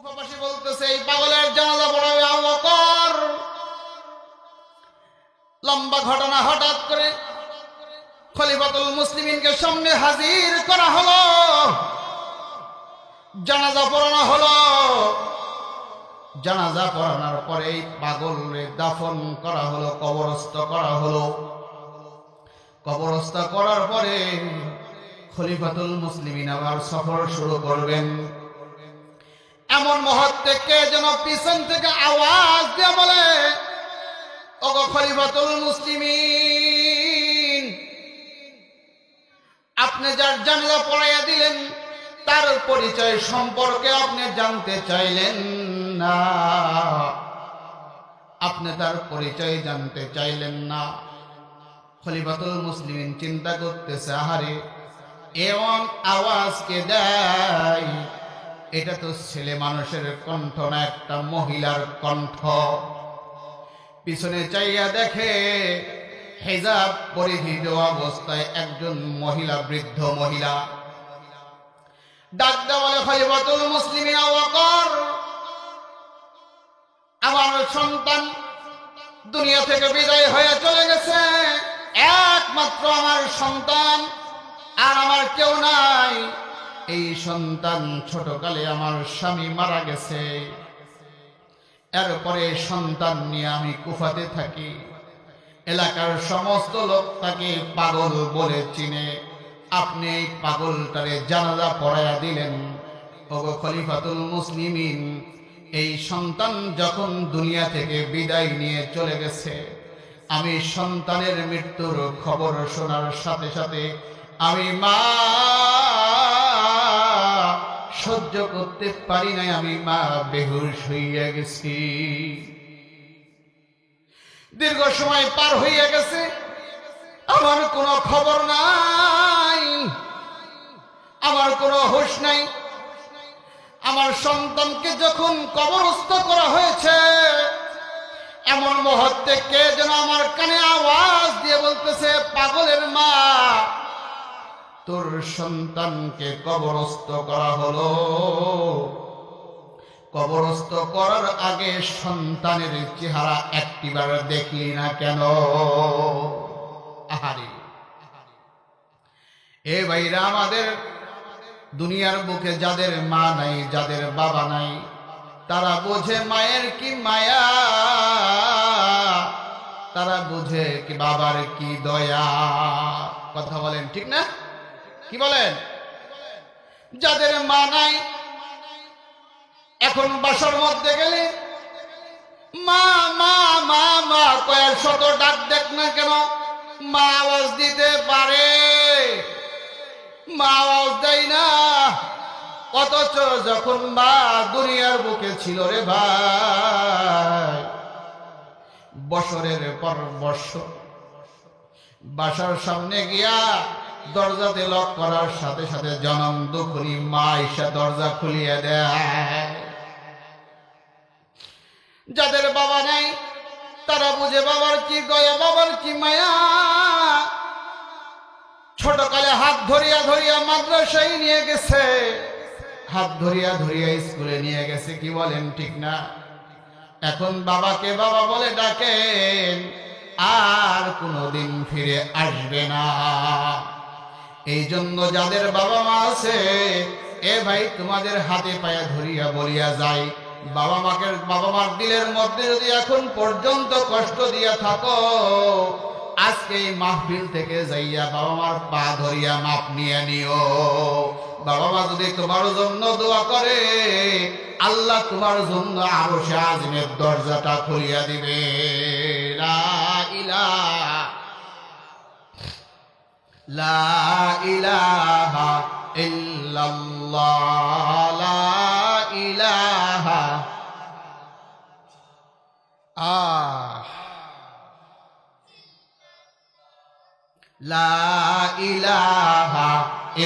কুফাবাসী বলতেছে এই পাগলের জানাজা পড়াবে আবু বকর। লম্বা ঘটনা, হঠাৎ করে খলিফাতুল মুসলিমিনকে সামনে হাজির করা হলো, জানাজা পড়ানো হলো। জানাজা পড়ানোর পরে এই পাগলের দাফন করা হলো, কবরস্থ করা হলো। কবরস্থ করার পরে খলিফাতুল মুসলিমিন আবার সফর শুরু করবেন। এমন মুহূর্তে কে যেন পিছন থেকে আওয়াজ দিয়ে বলে, ওগো খলিফাতুল মুসলিমিন, আপনি যার জানাজা পড়াইয়া দিলেন তার পরিচয় সম্পর্কে আপনি জানতে চাইলেন না, আপনি তার পরিচয় জানতে চাইলেন না। খলিফাতুল মুসলিমিন চিন্তা করতেছে, আহারে এমন আওয়াজ কে দেয়? এটা তো ছেলে মানুষের কণ্ঠ না, একটা মহিলার কণ্ঠ। পিছনে চাইয়া দেখে হিজাব পরিহিত অবস্থায় একজন মহিলা, বৃদ্ধ মহিলা। ডাক দেওয়া বলে, খলিফাতুল মুসলিমিন আবু বকর, আমার সন্তান দুনিয়া থেকে বিদায় হয়ে চলে গেছে, একমাত্র আমার সন্তান, আর আমার কেউ নাই। এই সন্তান ছোটকালে আমার স্বামী মারা গেছে, এরপরে সন্তান নিয়ে আমি কুফাতে থাকি। এলাকার সমস্ত লোক তাকে পাগল বলে চিনে। আপনি এই পাগলটারে জানাজা পড়াইয়া দিলেন। ওগো খলিফাতুল মুসলিমিন, এই সন্তান যখন দুনিয়া থেকে বিদায় নিয়ে চলে গেছে, আমি সন্তানের মৃত্যুর খবর শোনার সাথে সাথে আমি মা সহ্য করতে পারি নাই, আমি মা বেহুশ হইয়া গেছি। দীর্ঘ সময় পার হইয়া গেছে, আমার কোনো খবর নাই, আমার কোনো হুঁশ নাই। আমার সন্তানকে যখন কবরস্থ করা হয়েছে, এমন মুহূর্তে কে যেন আমার কানে আওয়াজ দিয়ে বলতেছে, পাগলের মা, তোর সন্তানকে কবরস্থ করা হলো। কবরস্থ করার আগে সন্তানের চেহারা একটিবার দেখলি না কেন? আহারে এ ভাইরা, আমাদের দুনিয়ার বুকে যাদের মা নাই, যাদের বাবা নাই, তারা বোঝে মায়ের কি মায়া, তারা বুঝে কি বাবার কি দয়া। কথা বলেন ঠিক না? কি বলেন? যাদের মা নাই, এখন বাসার মধ্যে গেলে মা মা মা মা কয়েক শত ডাক দেখ না কেন, মা আওয়াজ দিতে পারে, মা আওয়াজ দেয় না। অথচ যখন মা দুনিয়ার বুকে ছিল রে ভাই, বছরের পর বছর বাসার সামনে গিয়া দরজাতে লক করার সাথে সাথে জনম দুঃখী মা এসে দরজা খুলিয়ে দেয়। যাদের বাবা নাই, তারা বুঝে বাবার কি দয়া, বাবার কি মায়া। ছোটকালে হাত ধরিয়া ধরিয়া মাদ্রাসায় নিয়ে গেছে, হাত ধরিয়া ধরিয়া স্কুলে নিয়ে গেছে। কি বলেন ঠিক না? এখন বাবাকে বাবা বলে ডাকেন, আর কোনোদিন ফিরে আসবে না। এই জন্য যাদের বাবা মা আছে, এ ভাই তোমাদের হাতে পায়ে ধরিয়া বলিয়া যায়, বাবা মার দিলের মধ্যে যদি এখন পর্যন্ত কষ্ট দিয়া থাকো, আজকে এই মাহফিল থেকে যাইয়া বাবা মার পা ধরিয়া মাপ নিয়ে নিও। বাবা মা যদি তোমার জন্য দোয়া করে, আল্লাহ তোমার জন্য আরশে আযমের দরজাটা খুলিয়া দিবে। লা ইলাহা ইল্লাল্লাহ, লা ইলাহা লা ইলাহা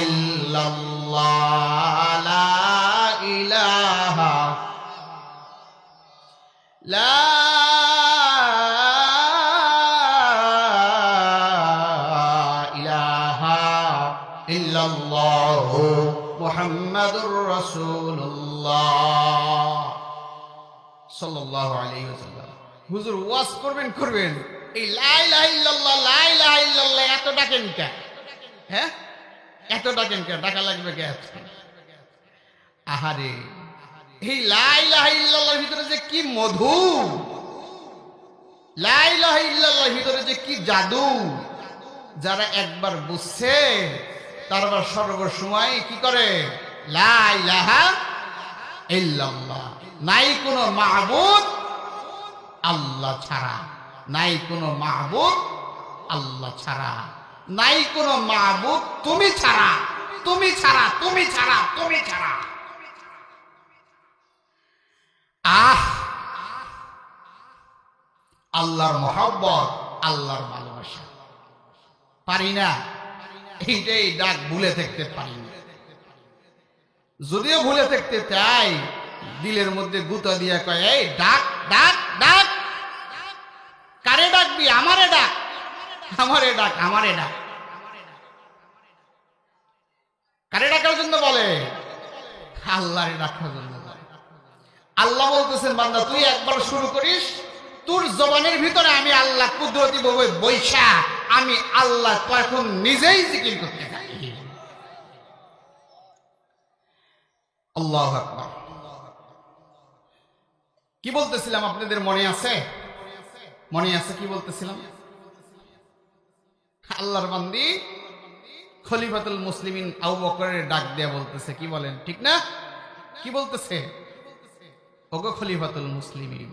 ইল্লাল্লাহ, লা ইলাহা লা ইলাহা ইল্লাল্লাহু মুহাম্মাদুর রাসূলুল্লাহ। সাল্লাল্লাহু আলাইহি ওয়াসাল্লাম। হুজুর ওয়াজ করবেন এই লা ইলাহা ইল্লাল্লাহ লা ইলাহা ইল্লাল্লাহ এত ডাকেন কেন? হ্যাঁ, এত ডাকেন কেন? ডাকা লাগবে কে? আহারে, এই লা ইলাহা ইল্লাল্লাহর ভিতরে যে কি মধু, লা ইলাহা ইল্লাল্লাহর ভিতরে যে কি জাদু, যারা একবার বুঝছে তারপর সর্বসময় কি করে? লা ইলাহা ইল্লাল্লাহ, নাই কোনো মাহবুদ আল্লাহ ছাড়া, নাই কোনো মাহবুদ আল্লাহ ছাড়া, নাই কোনো মাহবুদ তুমি ছাড়া, তুমি ছাড়া, তুমি ছাড়া, তুমি ছাড়া। আহ, আল্লাহর মহব্বত, আল্লাহর ভালোবাসা পারি না, এইটাই ডাক ভুলে থাকতে পারি না। যদিও ভুলে থাকতে চাই, দিলের মধ্যে গুতা দিয়া কয় এই ডাক ডাক ডাক, কারে ডাকবি? আমারে ডাক, আমারে ডাক, আমারে ডাক। কারে ডাকার জন্য বলে? আল্লাহরে ডাকার জন্য বলে। আল্লাহ বলতেছেন বান্দা তুই একবার শুরু করিস, তোর জবানের ভিতরে আমি আল্লাহ কুদরতি ভাবে বৈশা, আমি আল্লাহ তখন নিজেই জিকির করতে থাকি। আল্লাহু আকবার। কি বলতেছিলাম আপনাদের মনে আছে? মনে আছে কি বলতেছিলাম? আল্লাহর বান্দি খলিফাতুল মুসলিমিন আবু বকরের ডাক দেয়া বলতেছে, কি বলেন ঠিক না? কি বলতেছে? ওগো খলিফাতুল মুসলিমিন,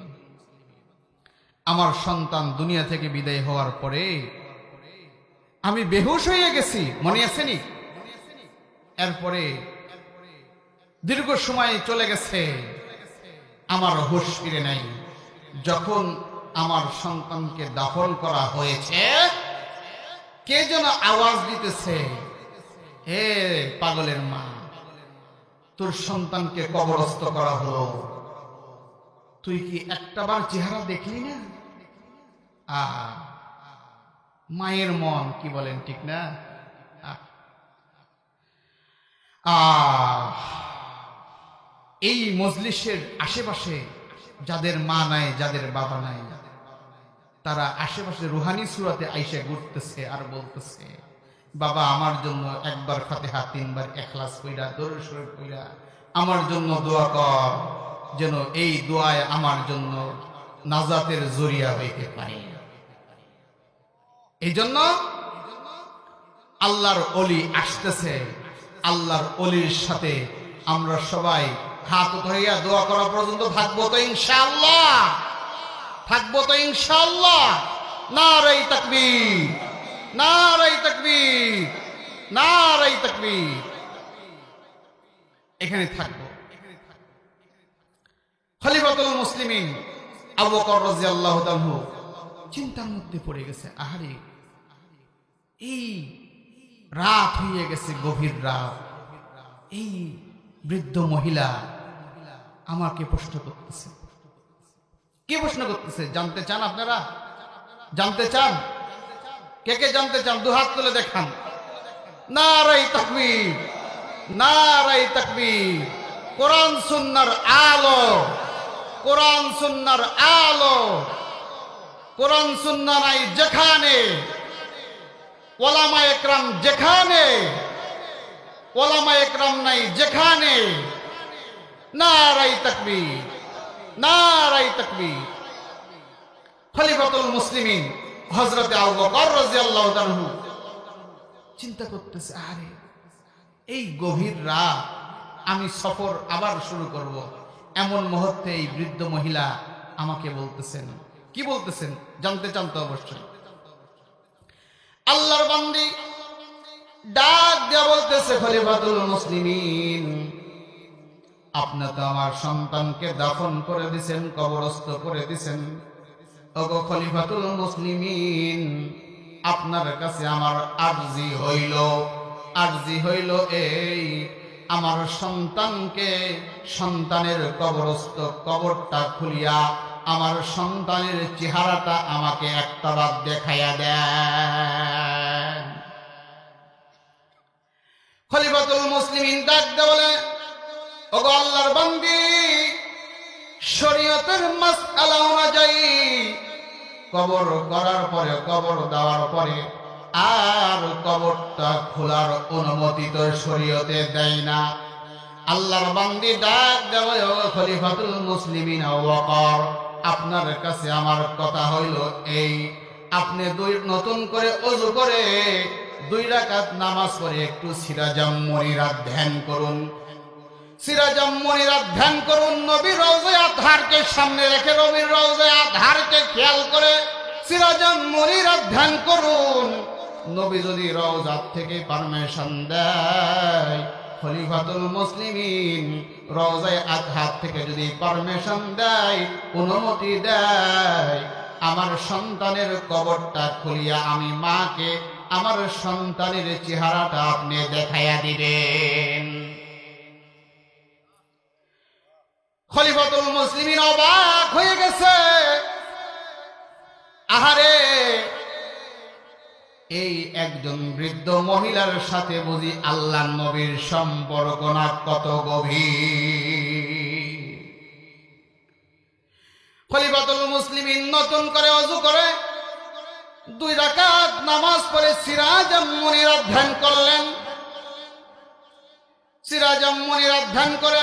আমার সন্তান দুনিয়া থেকে বিদায় হওয়ার পরে আমি বেহুশ হয়ে গেছি, মনে আছেনি? এরপরে দীর্ঘ সময় চলে গেছে, আমার হুঁশ ফিরে নাই। যখন আমার সন্তানকে দাফন করা হয়েছে, কে যেন আওয়াজ দিতেছে, হে পাগলের মা, তোর সন্তানকে কবরস্থ করা হলো, তুই কি একটাবার চেহারা দেখলি না? মায়ের মন, কি বলেন ঠিক না? এই মজলিসের আশেপাশে যাদের মা নাই, যাদের বাবা নাই, তারা আশেপাশে রুহানি সুরাতে আইসা ঘুরতেছে আর বলতেছে, বাবা আমার জন্য একবার ফাতিহা, তিনবার ইখলাস কইরা, দরুদ শরীফ কইরা আমার জন্য দোয়া কর, যেন এই দোয়ায় আমার জন্য নাজাতের জরিয়া হইতে পারে। এই জন্য আল্লাহর ওলি আসতেছে, আল্লাহর ওলির সাথে আমরা সবাই হাত উঠাইয়া দোয়া করা পর্যন্ত থাকবো তো ইনশাআল্লাহ, থাকবো তো ইনশাআল্লাহ। নারে তাকবীর, নারে তাকবীর, নারে তাকবীর। এখানে থাকবো। খলিফাতুল মুসলিমিন আবু বকর রাদিয়াল্লাহু তাআলা চিন্তার মধ্যে পড়ে গেছে, আহারে এই রাত হয়ে গেছে, গভীর রাত, এই বৃদ্ধ মহিলা আমাকে প্রশ্ন করতেছে। কি প্রশ্ন করতেছে জানতে চান আপনারা? জানতে চান? কে কে জানতে চান? দুহাত তুলে দেখান। নারে তাকবীর, নারে তাকবীর। কোরআন সুন্নাহর আলো, কোরআন সুন্নাহর আলো। কোরআন সুন্নাহ নাই যেখানে, ওলামা একরাম যেখানে, ওলামা একরাম নাই যেখানে, নারে তাকবীর, নারে তাকবীর। খলিফাতুল মুসলিমিন হযরত আবু বকর রাদিয়াল্লাহু তাআলা চিন্তা করতেছে, আরে এই গভীর রাত, আমি সফর আবার শুরু করব, এমন মুহূর্তে এই বৃদ্ধ মহিলা আমাকে বলতেছেন। কি বলতেছেন জানতে চান তো অবশ্যই। আল্লাহর বান্দি ডাক দিয়া বলতেছে, খলিফাতুল মুসলিমিন, আপনি তো আমার সন্তানকে দাফন করে দিছেন, কবরস্থ করে দিছেন। ওগো খলিফাতুল মুসলিমিন, আপনার কাছে আমার আরজি হইল, আরজি হইল এই, আমার সন্তানকে, সন্তানের কবরস্থ কবরটা খুলিয়া আমার সন্তানের চেহারাটা আমাকে একটাবার দেখাইয়া দেন। খলিফাতুল মুসলিমিন ডাক দিয়ে বলে, ওগো আল্লাহর বান্দি, শরীয়তের মাসআলা অনুযায়ী কবর করার পরে, কবর দেওয়ার পরে আর কবরটা খোলার অনুমতি তো শরীয়তে দেয় না। আল্লাহর বান্দি ডাক দেওয়া, খলিফাতুল মুসলিমিন ওয়াকার, আপনার কাছে আমার কথা হইল এই, আপনি নতুন করে ওযু করে 2 রাকাত নামাজ পড়ে একটু সিরাজাম মুনিরাত ধ্যান করুন। সিরাজাম মুনিরাত ধ্যান করুন। নবীর রওজায়ে আতহারকে সামনে রেখে, নবীর রওজায়ে আতহারকে খেয়াল করে সিরাজাম মুনিরাত ধ্যান করুন। নবী যদি রওজা থেকে পারমিশন দেয়, খলিফাতুল মুসলিমিন রওজায়ে আতহার থেকে যদি পারমিশন দেয়, অনুমতি দেয়, আমার সন্তানের কবরটা খুলিয়া আমি মাকে আমার সন্তানের চেহারাটা আপনি দেখাইয়া দিবেন। খলিফাতুল মুসলিমিন অবাক হয়ে গেছে। আহারে, এই একজন বৃদ্ধ মহিলার সাথে বুঝি আল্লাহর নবীর সম্পর্ক না কত গভীর। খলিফাতুল মুসলিমিন নতুন করে ওযু করে 2 রাকাত নামাজ পড়ে সিরাজাম মুনিরাত ধ্যান করলেন। সিরাজাম মুনিরাত ধ্যান করে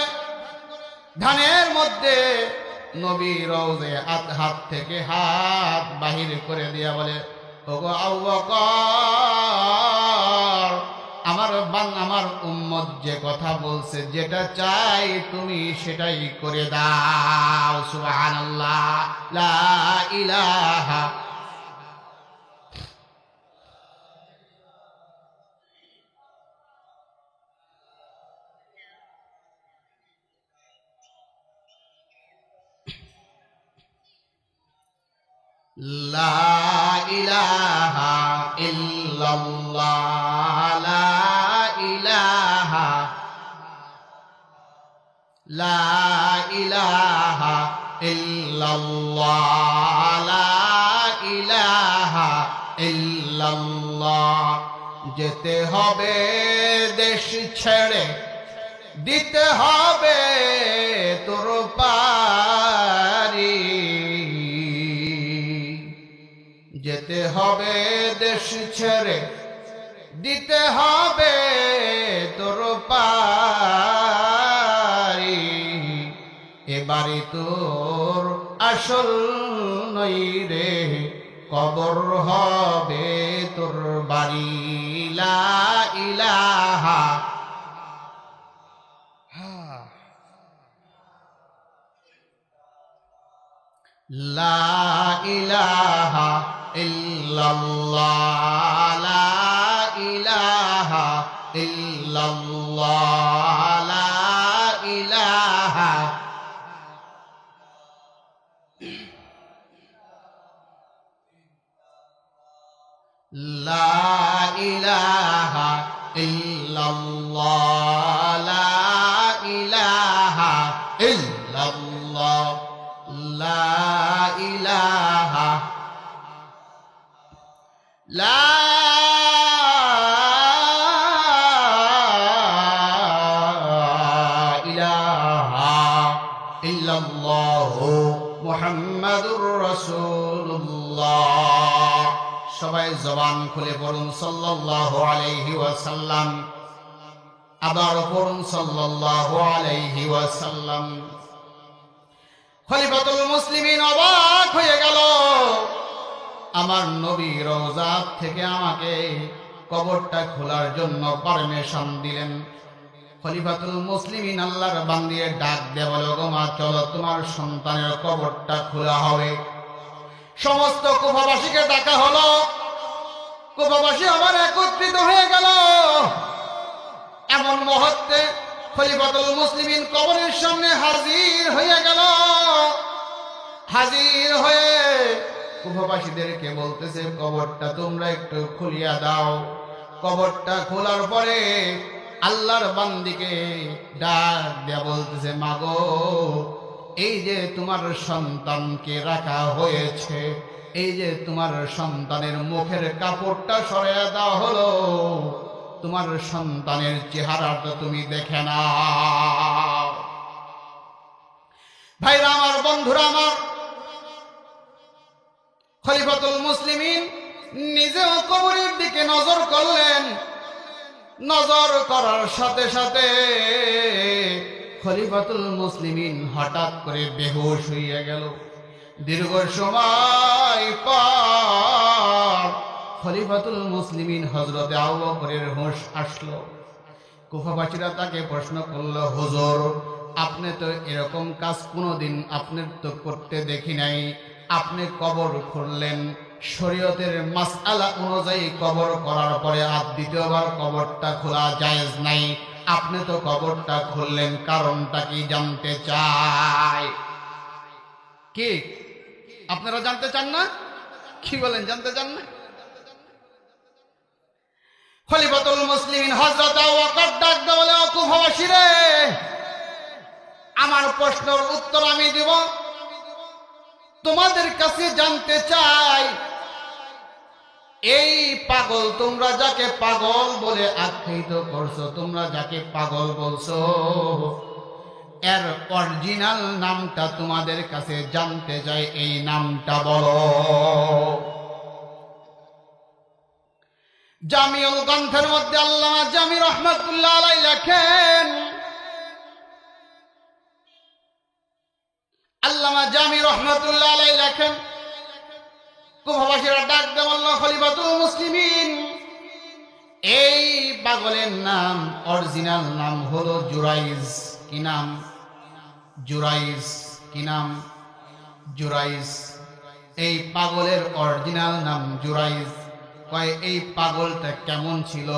ধ্যানের মধ্যে নবী রওজায়ে আতহার থেকে হাত বাহির করে দিয়া বলে, ওগো আবু বকর, আমার উম্মত যে কথা বলছে, যেটা চাই তুমি সেটাই করে দাও। সুবহানাল্লাহ, লা ইলাহা লা ইলাহা ইল্লাল্লাহ, লা ইলাহা, লা ইলাহা ইল্লাল্লাহ, লা ইলাহা ইল্লাল্লাহ। যেতে হবে দেশ ছেড়ে, দিতে হবে তোর পারি, যেতে হবে দেশ ছেড়ে, দিতে হবে তোর পারি, এবারে তোর আসল নই রে, কবর হবে তোর বাড়ি। লা ইলাহা, লা ইলাহা ইল্লাল্লাহ, লা ইলাহা ইল্লাল্লাহ, লা ইলাহা, লা ইলাহা ইল্লাল্লাহ, লা ইলাহা ইল্লাল্লাহ, লা ইলাহা, লা ইলাহা ইল্লাল্লাহ মুহাম্মাদুর রাসূলুল্লাহ। সবাই জবান খুলে পড়ুন সাল্লাল্লাহু আলাইহি ওয়াসাল্লাম। আবার পড়ুন সাল্লাল্লাহু আলাইহি ওয়াসাল্লাম। খলিফাতুল মুসলিমিন অবাক হয়ে গেল। আমার নবী রওজা থেকে আমাকে কবরটা খোলার জন্য পারমিশন দিলেন। খলিফাতুল মুসলিমিন আল্লাহর বান্দিয়ে ডাক দিয়ে বলে, গো মা, চলো তোমার সন্তানের কবরটা খোলা হবে। সমস্ত কুফাবাসীকে ডাকা হলো। কুফাবাসী আবার একত্রিত হয়ে গেল। এমন মুহূর্তে খলিফাতুল মুসলিমিন কবরের সামনে হাজির হয়ে গেল। হাজির হয়ে কুফাবাসীদেরকে বলতেছে, কবরটা তোমরা একটু খুলিয়া দাও। কবরটা খোলার পরে আল্লাহর বান্দিকে ডাক দেয়া বলতেছে, মাগো, এই যে তোমার সন্তানকে রাখা হয়েছে, এই যে তোমার সন্তানের মুখের কাপড়টা সরিয়ে দেওয়া হলো, তোমার সন্তানের চেহারাটা তুমি দেখে নাও। ভাইরা আমার, বন্ধুরা আমার, খলিফাতুল মুসলিমিন নিজেও কবরের দিকে নজর করলেন। নজর করার সাথে সাথে খলিফাতুল মুসলিমিন হঠাৎ করে বেহুশ হইয়া গেল। দীর্ঘ সময় পর খলিফাতুল মুসলিমিন হযরতে আবু বকরের হুঁশ আসলো। কুফাবাসীরা তাকে প্রশ্ন করলো, হুজুর, আপনি তো এরকম কাজ কোনোদিন আপনার তো করতে দেখি নাই। আপনি কবর খুঁড়লেন, শরীয়তের মাসআলা অনুযায়ী কবর করার পরে আর দ্বিতীয়বার কবরটা খোলা জায়েজ নাই। আপনি তো কবরটা খুললেন, কারণটা কি জানতে চাই। কি আপনারা জানতে চান না? কি বলেন, জানতে চান না? খলিফাতুল মুসলিমিন হযরত আবু বকর ডাক দিয়ে বলে, ও কুফাবাসী রে, আমার প্রশ্নের উত্তর আমি দিব। তোমাদের কাছে জানতে চাই, এই পাগল, তোমরা যাকে পাগল বলে আখ্যায়িত করছো, তোমরা যাকে পাগল বলছো, এর অরিজিনাল নামটা তোমাদের কাছে জানতে চাই, এই নামটা বলো। জামিউল গ্রন্থের মধ্যে আল্লামা জামি রহমাতুল্লাহ আলাইহি লেখেন, আল্লামা জামি রহমাতুল্লাহ আলাইহি লেখেন, কুফাবাসীরা ডাক দিয়ে বলল, খলিফাতুল মুসলিমিন, এই পাগলের নাম, অরিজিনাল নাম হলো জুরাইজ। কি নাম? জুরাইজ। কি নাম? জুরাইজ। এই পাগলের অরিজিনাল নাম জুরাইজ। কয় এই পাগলটা কেমন ছিল?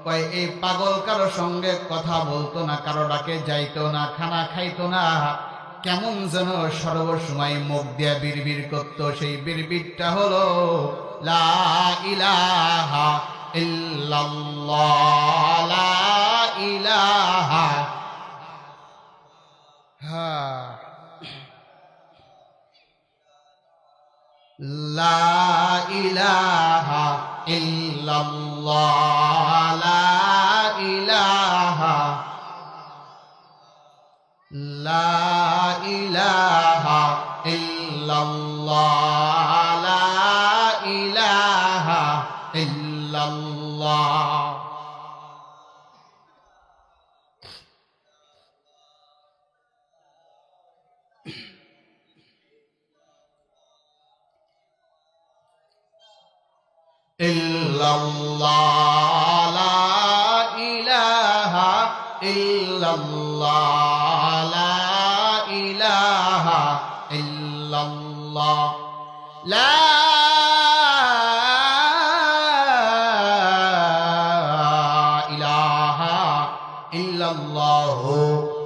কয় এই পাগল কারো সঙ্গে কথা বলতো না, কারো ডাকে যাইতো না, খানা খাইতো না, কেমন যেন সর্বসময় মুখ দিয়া বিড়বিড় করত। সেই বিড়বিড়টা হলো লা ইলাহা ইল্লাল্লাহ, লা ইলাহা। লা ইলাহা ইল্লাল্লাহ, লা ইলাহা, লা ইলাহা ইল্লাল্লাহ, লা ইলাহা ইল্লাল্লাহ। ইল্লাল্লাহ, লা ইলাহা ইল্লাল্লাহ, লা ইলাহা ইল্লাল্লাহ, লা ইলাহা ইল্লাল্লাহ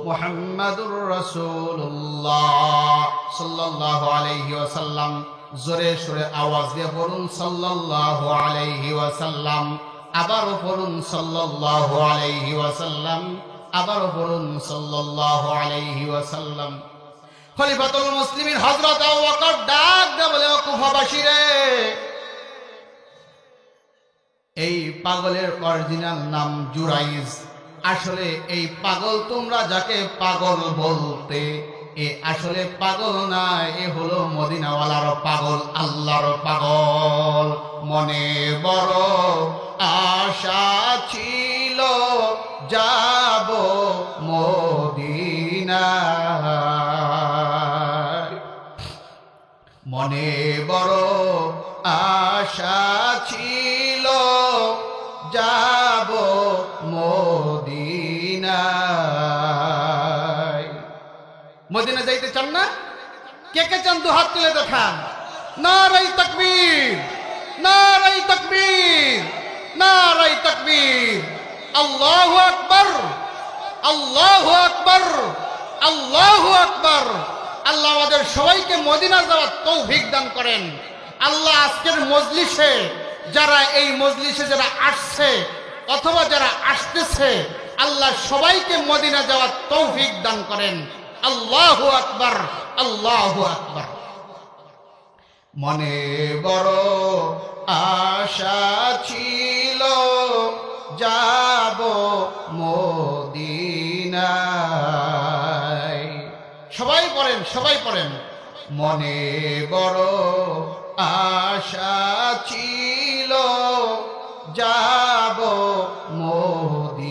মুহাম্মাদুর রাসূলুল্লাহ সাল্লাল্লাহু আলাইহি ওয়াসাল্লাম। জোরে সোরে আওয়াজ দিয়ে পড়ুন সাল্লাল্লাহু আলাইহি ওয়াসাল্লাম। আবারও পড়ুন সাল্লাল্লাহু আলাইহি ওয়াসাল্লাম। আবারও পড়ুন সাল্লাল্লাহু আলাইহি ওয়াসাল্লাম। খলিফাতুল মুসলিমিন হযরত আবু বকর ডাক দিয়ে বলে, ও কুফাবাসী রে, এই পাগলের অরিজিনাল নাম জুরাইজ। আসলে এই পাগল, তোমরা যাকে পাগল বলতে, এ আসলে পাগল না, এ হলো মদিনাওয়ালার পাগল, আল্লাহর পাগল। মনে বড় আশা ছিল যাব মদিনায়, মনে বড় আশা ছিল যাব মদিনায়। মদিনা যাইতে চান না? কে কে চান? দু হাত তুলে দেখান। নারাই তাকবীর, নারাই তাকবীর, নারাই তাকবীর। আল্লাহু আকবার, আল্লাহু আকবার, আল্লাহু আকবার। আল্লাহ আমাদের সবাইকে মদিনা যাওয়ার তৌফিক দান করেন। আল্লাহ আজকের মজলিসে যারা, এই মজলিসে যারা আসছে অথবা যারা আসতেছে, আল্লাহ সবাইকে মদিনা যাওয়ার তৌফিক দান করেন। আল্লাহু আকবার, আল্লাহু আকবার। মনে বড় আশা ছিল যাব মদিনায়। সবাই পড়েন সবাই পড়েন। মনে বড় আশা ছিল যাব মদিনায়,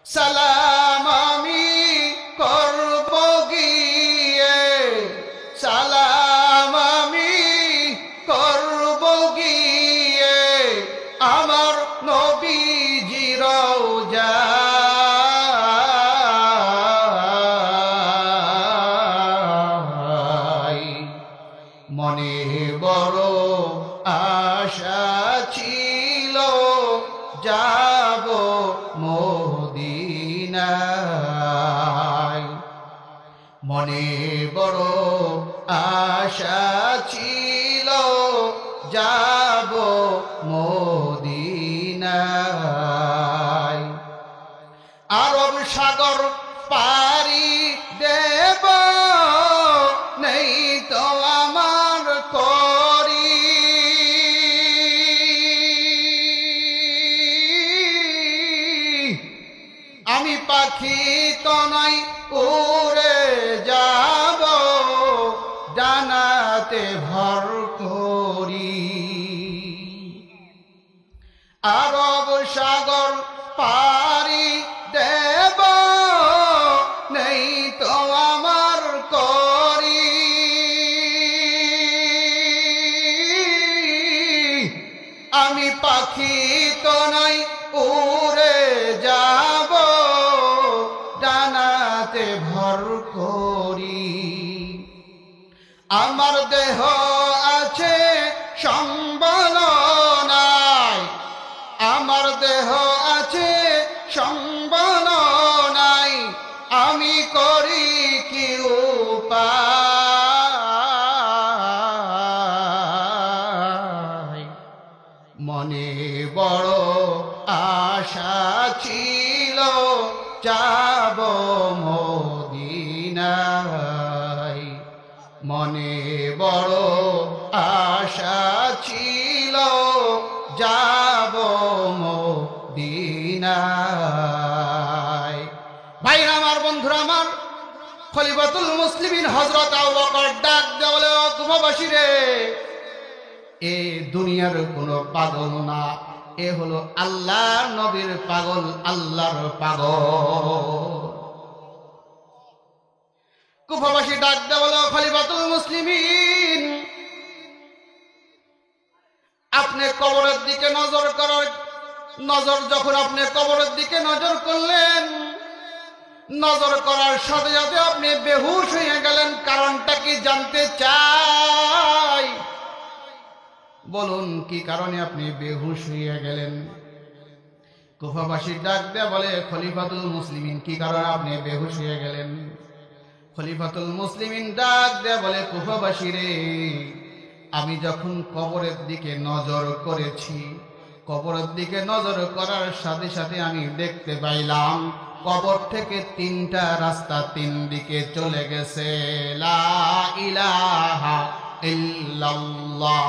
সালাম আমি করব গিয়ে, সালাম আমি করব গিয়ে আমার নবীজির রওজায়। মনে বড় আশা ছিল যাব মদিনায়, মনে বড় আশা ছিল যাব মদিনায়। আরব সাগর পারি দেব নেই তো আমার করি, আমি পাখি তো নই উড়ে যাব ডানাতে ভর করি। আরব সাগর পারি দেব নেই তো আমার করি, আমি পাখি তো নই উড়ে যাব ডানাতে ভর করি। আমার দেহ আছে সম্বল নাই, আমার দেহ আছে সম্বল নাই, আমি করি কি উপায়। মনে বড় আশা ছিল যাব মদিনায়, মনে বড় আশা ছিল যাব মদিনায়। ভাইরা আমার, বন্ধুরা আমার, খলিফাতুল মুসলিমিন হযরত আবু বকর ডাক দিয়ে বলে, ও কুফাবাসী রে, এ দুনিয়ার কোনো পাগল না, এ হলো আল্লাহর নবীর পাগল, আল্লাহর পাগল। কুফাবাসী ডাক দিয়ে বলে, খলিফাতুল মুসলিমিন, আপনি কবরের দিকে নজর যখন আপনি কবরের দিকে নজর করলেন, নজর করার সাথে সাথে আপনি বেহুশ হয়ে গেলেন, কারণটা কি জানতে চাই? বলুন কি কারণে আপনি বেহুশ হয়ে গেলেন? কুফাবাসী ডাক দেয়া বলে, খলিফাতুল মুসলিমিন, কি কারণে আপনি বেহুশ হয়ে গেলেন? খলিফাতুল মুসলিমিন ডাক দেয়া বলে, কুফাবাসী রে, আমি যখন কবরের দিকে নজর করেছি, কবরের দিকে নজর করার সাথে সাথে আমি দেখতে পাইলাম কবর থেকে তিনটা রাস্তা তিন দিকে চলে গেছে। লা ইলাহা ইল্লাল্লাহ।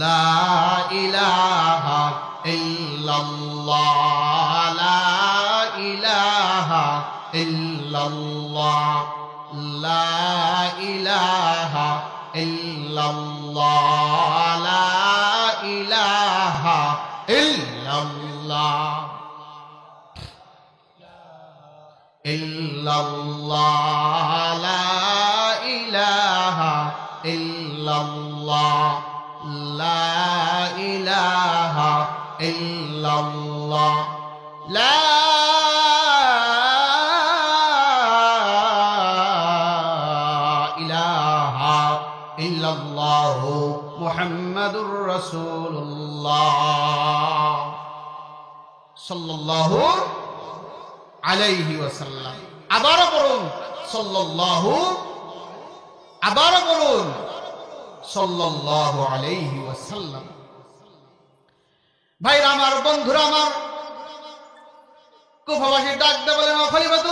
লা ইলাহা ইল্লাল্লাহ, লা ইলাহা ইল্লাল্লাহ, লা ইলাহা ইল্লাল্লাহ, লা ইলাহা ইল্লাল্লাহ, ইল্লাল্লাহ, লা ইলাহা ইল্লাল্লাহ, লা ইলাহা ইল্লাল্লাহ, লা ইলাহা ইল্লাল্লাহ মুহাম্মাদুর রাসূলুল্লাহ সাল্লাল্লাহু আলাইহি ওয়াসাল্লাম। আবারও বলুন সাল্লাল্লাহু, আবারও বলুন সাল্লাল্লাহু আলাইহি ওয়াসাল্লাম। ভাইরা আমার, বন্ধুরা আমার, কুফাবাসী ডাক দিয়ে বলেন, খলিফাতুল